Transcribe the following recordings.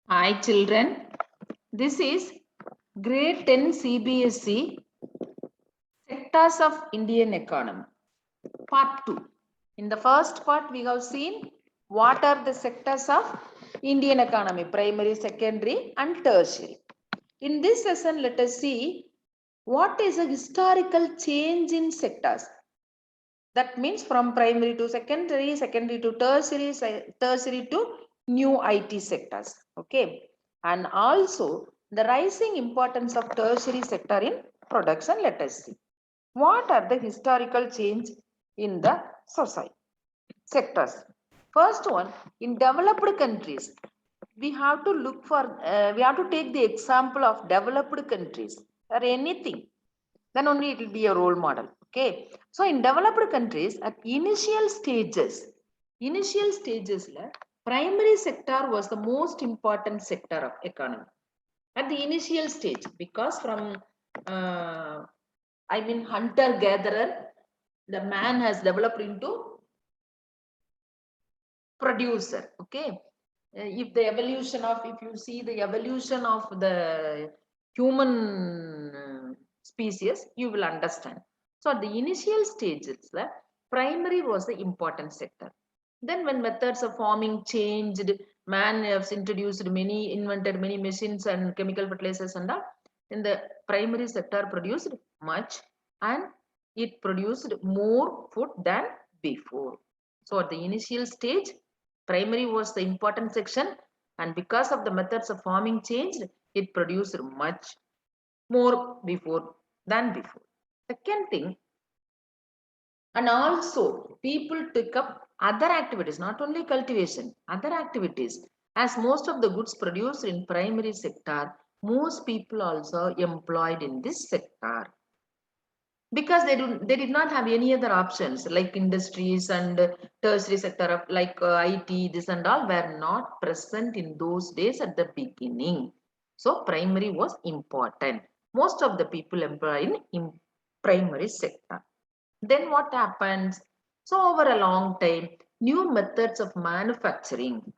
Hi children, this is grade 10 Cbse sectors of Indian economy, part 2. In the first part, we have seen what are the sectors of Indian economy, primary, secondary and tertiary. In this session, let us see what is a historical change in sectors. That means from primary to secondary, secondary to tertiary, tertiary to new IT sectors. Okay. And also the rising importance of tertiary sector in production. Let us see. What are the historical change in the society sectors? First one, in developed countries, we have to look for, we have to take the example of developed countries or anything, then only it will be a role model. Okay. So in developed countries, at initial stages, primary sector was the most important sector of economy. At the initial stage, because from, hunter-gatherer, the man has developed into producer. Okay. If the evolution of, if you see the evolution of the human species, you will understand. So at the initial stages, the primary was the important sector. Then when methods of farming changed, man has introduced many, invented many machines and chemical fertilizers and all. In the primary sector produced much and it produced more food than before. So at the initial stage, primary was the important section, and because of the methods of farming changed, it produced much more before than before. Second thing, and also people took up other activities, not only cultivation, other activities. As most of the goods produced in primary sector, most people also employed in this sector, because they did not have any other options, like industries and tertiary sector of like IT, this and all were not present in those days at the beginning. So primary was important. Most of the people employed in primary sector. Then what happens? So over a long time, new methods of manufacturing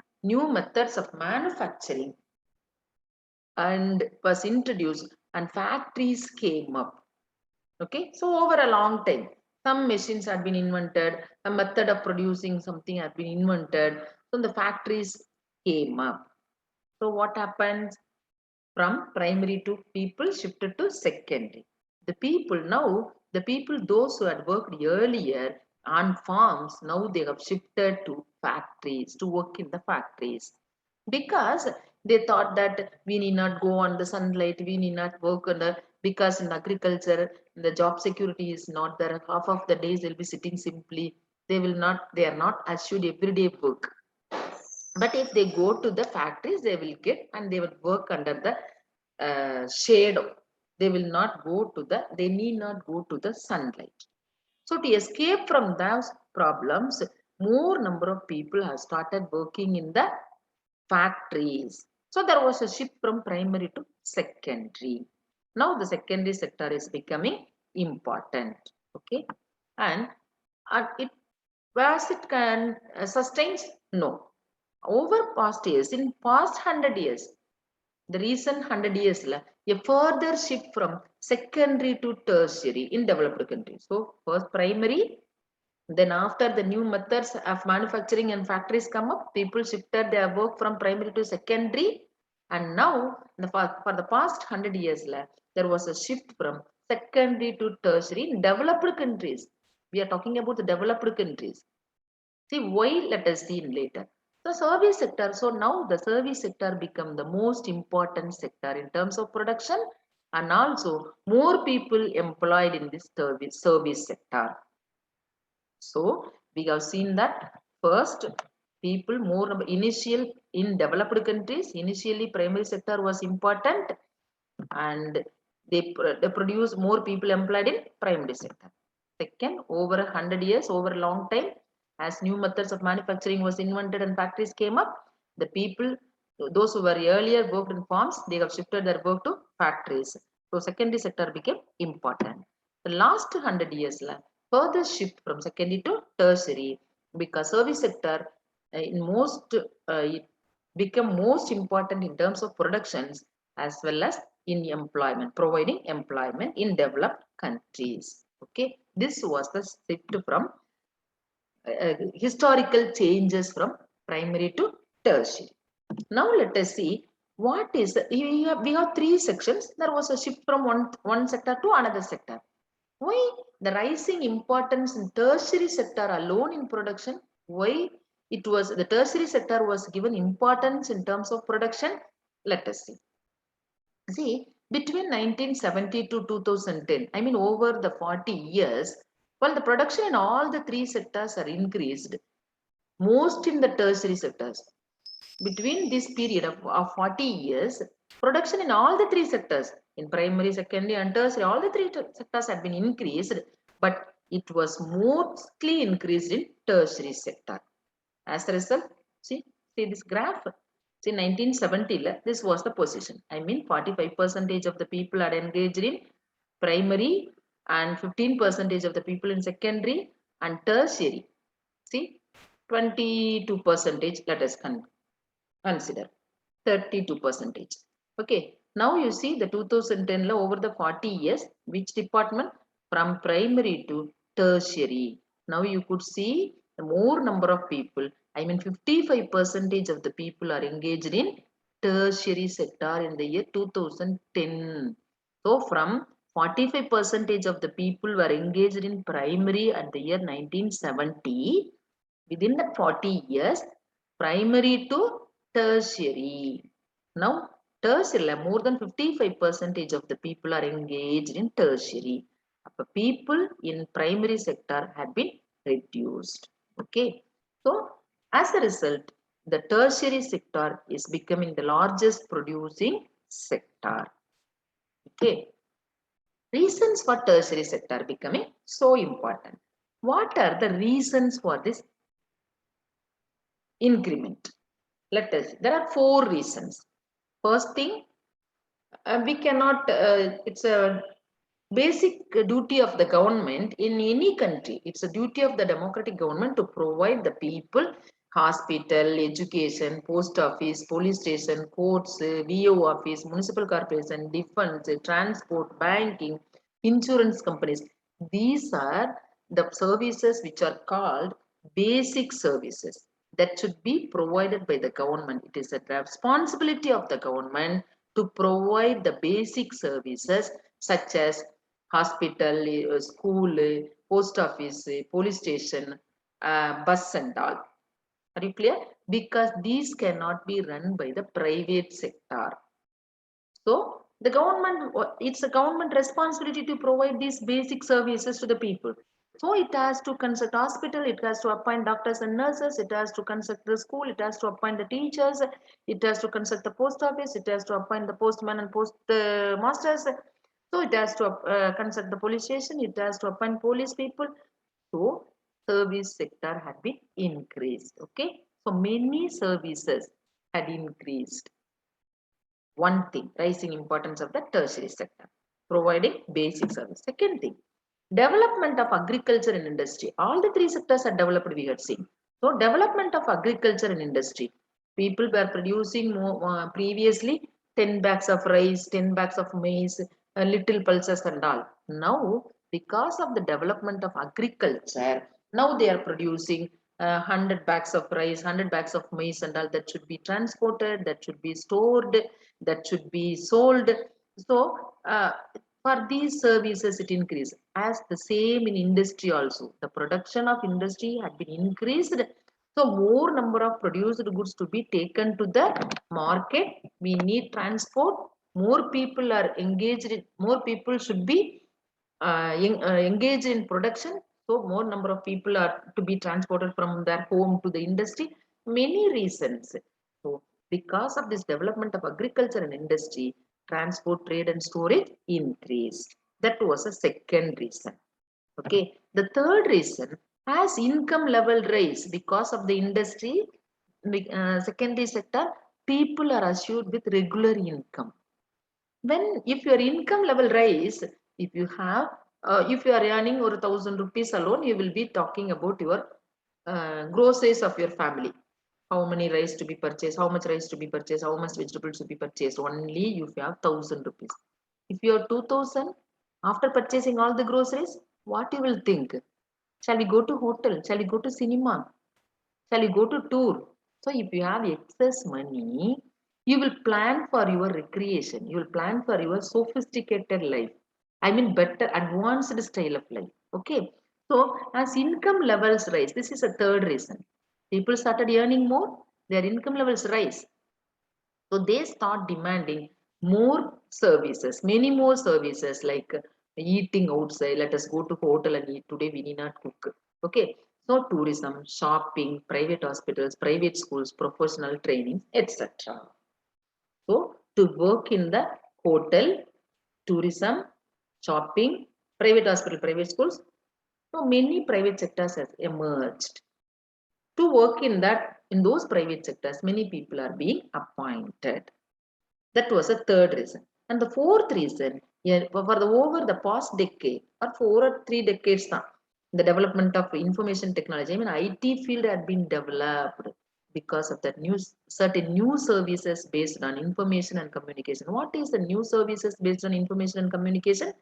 and was introduced and factories came up. Okay, so over a long time, some machines had been invented, a method of producing something had been invented, so the factories came up. So what happens? From primary to people shifted to secondary. The people, those who had worked earlier on farms, now they have shifted to factories, to work in the factories. Because they thought that we need not go on the sunlight, we need not work on the, because in agriculture, the job security is not there. Half of the days they'll be sitting simply. They are not assured everyday work. But if they go to the factories, they will get and they will work under the shade. They will not go to the, they need not go to the sunlight. So to escape from those problems, more number of people have started working in the factories. So there was a shift from primary to secondary. Now the secondary sector is becoming important. Okay. And it, whereas it can sustain, no. Over past years, in past 100 years, the recent 100 years, a further shift from secondary to tertiary in developed countries. So first primary, then after the new methods of manufacturing and factories come up, people shifted their work from primary to secondary. And now for the past 100 years, there was a shift from secondary to tertiary in developed countries. We are talking about the developed countries. See why, let us see later. The service sector. So now the service sector become the most important sector in terms of production, and also more people employed in this service sector. So we have seen that first people more initial in developed countries, initially primary sector was important and they produce more people employed in primary sector. Second, over 100 years, over a long time, as new methods of manufacturing was invented and factories came up, the people, those who were earlier worked in farms, they have shifted their work to factories. So secondary sector became important. The last 100 years, further shift from secondary to tertiary, because service sector it become most important in terms of productions as well as in employment, providing employment in developed countries. Okay, this was the shift from historical changes from primary to tertiary. Now let us see what is we have three sections. There was a shift from one sector to another sector. Why the rising importance in tertiary sector alone in production? Why it was the tertiary sector was given importance in terms of production? Let us see. See, between 1970 to 2010, I mean over the 40 years, while the production in all the three sectors are increased, most in the tertiary sectors. Between this period of 40 years, production in all the three sectors, in primary, secondary, and tertiary, all the three sectors had been increased, but it was mostly increased in tertiary sector. As a result, see this graph. See, 1970, this was the position. I mean, 45% of the people are engaged in primary and 15% of the people in secondary and tertiary. See, 22%, let us consider 32%. Okay, now you see the 2010 over the 40 years, which department from primary to tertiary. Now you could see the more number of people. I mean 55% of the people are engaged in tertiary sector in the year 2010. So from 45% of the people were engaged in primary at the year 1970. Within that 40 years, primary to tertiary. Now, tertiary, more than 55% of the people are engaged in tertiary. People in primary sector had been reduced. Okay. So, as a result, the tertiary sector is becoming the largest producing sector. Okay. Reasons for tertiary sector becoming so important. What are the reasons for this increment? Let us, there are four reasons. First thing, we cannot, it's a basic duty of the government in any country. It's a duty of the democratic government to provide the people hospital, education, post office, police station, courts, VO office, municipal corporation, defense, transport, banking, insurance companies. These are the services which are called basic services that should be provided by the government. It is a responsibility of the government to provide the basic services such as hospital, school, post office, police station, bus and all. Are you clear? Because these cannot be run by the private sector. So the government, it's a government responsibility to provide these basic services to the people. So it has to consult hospital, it has to appoint doctors and nurses, it has to consult the school, it has to appoint the teachers, it has to consult the post office, it has to appoint the postman and post masters. So it has to consult the police station, it has to appoint police people. So service sector had been increased. Okay. So many services had increased. One thing, rising importance of the tertiary sector, providing basic service. Second thing, development of agriculture and industry. All the three sectors are developed, we had seen. So development of agriculture and industry. People were producing more, previously 10 bags of rice, 10 bags of maize, little pulses and all. Now, because of the development of agriculture, now they are producing 100 bags of rice, 100 bags of maize and all that should be transported, that should be stored, that should be sold. So, for these services, it increased. As the same in industry also, the production of industry had been increased. So, more number of produced goods to be taken to the market. We need transport. More people are engaged in, more people should be engaged in production. So, more number of people are to be transported from their home to the industry. Many reasons. So, because of this development of agriculture and industry, transport, trade and storage increased. That was a second reason. Okay. The third reason, as income level rise because of the industry, secondary sector, people are assured with regular income. When if your income level rise, if you have, if you are earning over 1,000 rupees alone, you will be talking about your groceries of your family. How many rice to be purchased, how much rice to be purchased, how much vegetables to be purchased. Only you have 1,000 rupees. If you have 2,000, after purchasing all the groceries, what you will think? Shall we go to hotel? Shall we go to cinema? Shall we go to tour? So if you have excess money, you will plan for your recreation. You will plan for your sophisticated life. I mean better advanced style of life. Okay. So as income levels rise, this is a third reason. People started earning more, their income levels rise. So they start demanding more services, many more services like eating outside. Let us go to hotel and eat. Today we need not cook. Okay. So tourism, shopping, private hospitals, private schools, professional training, etc. So to work in the hotel, tourism, shopping, private hospital, private schools. So many private sectors has emerged. To work in those private sectors, many people are being appointed. That was a third reason. And the fourth reason, yeah, for the over the past decade or 4 or 3 decades, the development of information technology, I mean, IT field had been developed because of that certain new services based on information and communication. What is the new services based on information and communication?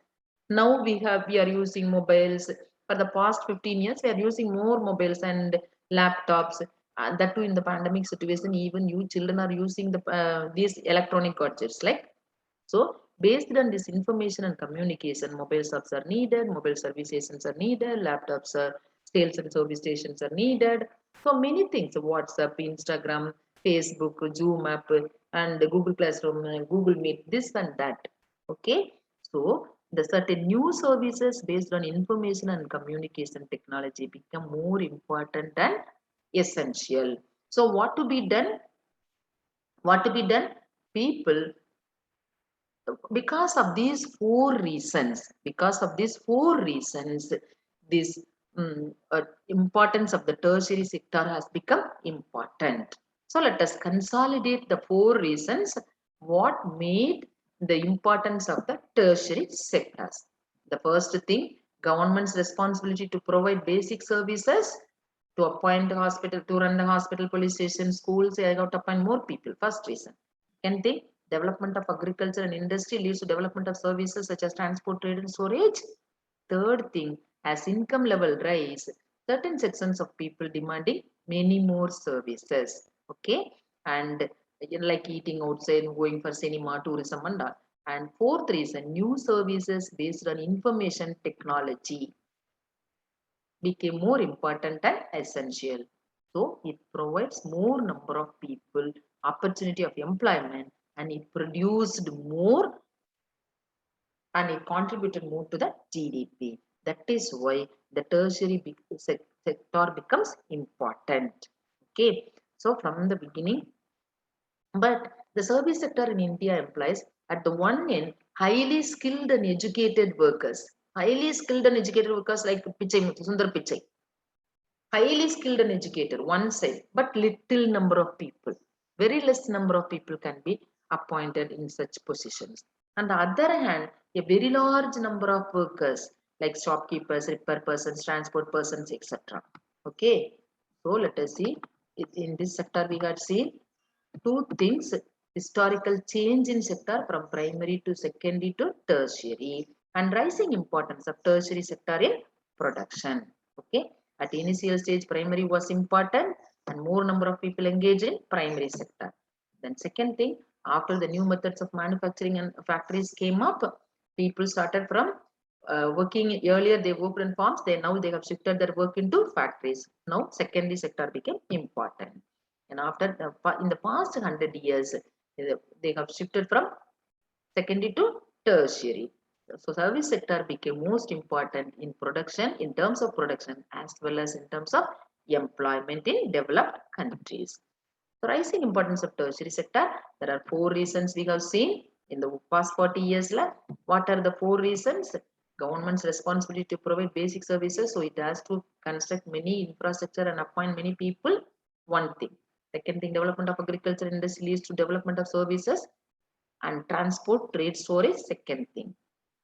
Now we are using mobiles. For the past 15 years, we are using more mobiles and laptops. And that too in the pandemic situation, even you children are using these electronic gadgets. Like so, based on this information and communication, mobile subs are needed, mobile service stations are needed, laptops are sales and service stations are needed. So many things: WhatsApp, Instagram, Facebook, Zoom app, and Google Classroom, Google Meet, this and that. Okay, so the certain new services based on information and communication technology become more important and essential. So what to be done? What to be done? People, because of these four reasons, this importance of the tertiary sector has become important. So let us consolidate the four reasons what made the importance of the tertiary sectors. The first thing, government's responsibility to provide basic services, to appoint a hospital, to run the hospital, police station, schools. I got to appoint more people. First reason. Second thing, development of agriculture and industry leads to development of services such as transport, trade, and storage. Third thing, as income level rise, certain sections of people demanding many more services. Okay, and like eating outside, going for cinema, tourism, and all. And fourth reason, new services based on information technology became more important and essential. So it provides more number of people opportunity of employment, and it produced more and it contributed more to the GDP. That is why the tertiary sector becomes important. Okay, so from the beginning, but the service sector in India employs at the one end highly skilled and educated workers. Highly skilled and educated workers like Pichai Sundar Pichai, highly skilled and educated one side, but little number of people, very less number of people can be appointed in such positions. On the other hand, a very large number of workers like shopkeepers, repair persons, transport persons, etc. Okay, so let us see, in this sector we had seen two things: historical change in sector from primary to secondary to tertiary, and rising importance of tertiary sector in production. Okay, at initial stage primary was important and more number of people engaged in primary sector. Then second thing, after the new methods of manufacturing and factories came up, people started from working earlier. They worked in farms, they have shifted their work into factories. Now secondary sector became important, and after in the past 100 years they have shifted from secondary to tertiary. So service sector became most important in production, in terms of production as well as in terms of employment in developed countries. So rising importance of tertiary sector, there are four reasons we have seen in the past 40 years. What are the four reasons? Government's responsibility to provide basic services, so it has to construct many infrastructure and appoint many people. One thing. Second thing, development of agriculture industry leads to development of services and transport, trade, storage. Second thing,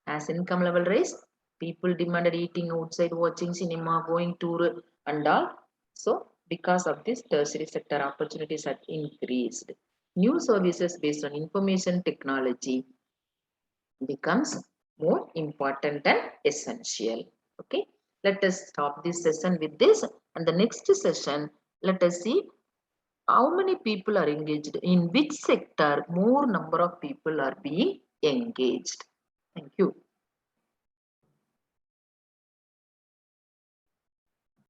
as income level rise, people demanded eating outside, watching cinema, going tour and all. So Because of this, tertiary sector opportunities have increased. New services based on information technology becomes more important and essential. Okay, let us stop this session with this, and the next session, let us see how many people are engaged, in which sector more number of people are being engaged. Thank you.